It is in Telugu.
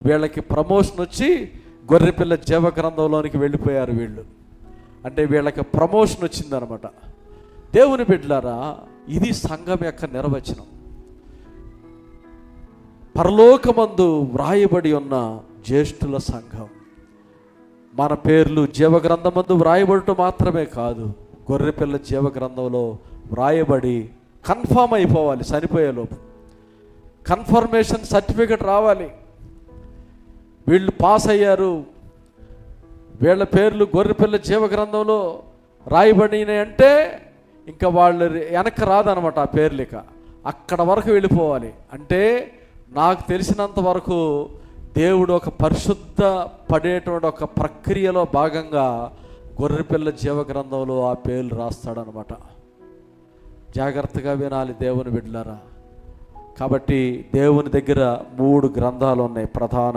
వీళ్ళకి ప్రమోషన్ వచ్చి గొర్రెపిల్ల జీవ గ్రంథంలోనికి వెళ్ళిపోయారు వీళ్ళు. అంటే వీళ్ళకి ప్రమోషన్ వచ్చిందనమాట. దేవుని బిడ్డలారా, ఇది సంఘం యొక్క నిర్వచనం. పరలోకమందు వ్రాయబడి ఉన్న జ్యేష్ఠుల సంఘం. మన పేర్లు జీవగ్రంథమందు వ్రాయబడటం మాత్రమే కాదు, గొర్రెపిల్ల జీవ గ్రంథంలో వ్రాయబడి కన్ఫామ్ అయిపోవాలి. చనిపోయేలోపు కన్ఫర్మేషన్ సర్టిఫికెట్ రావాలి. వీళ్ళు పాస్ అయ్యారు, వీళ్ళ పేర్లు గొర్రెపిల్ల జీవ గ్రంథంలో రాయబడినాయి అంటే ఇంకా వాళ్ళు వెనక్కి రాదనమాట. ఆ పేర్లు ఇక అక్కడ వరకు వెళ్ళిపోవాలి. అంటే నాకు తెలిసినంత వరకు దేవుడు ఒక పరిశుద్ధ పడేటువంటి ఒక ప్రక్రియలో భాగంగా గొర్రెపిల్ల జీవ గ్రంథంలో ఆ పేర్లు రాస్తాడనమాట. జాగ్రత్తగా వినాలి దేవుని బిడ్డలారా. కాబట్టి దేవుని దగ్గర 3 గ్రంథాలు ఉన్నాయి ప్రధాన.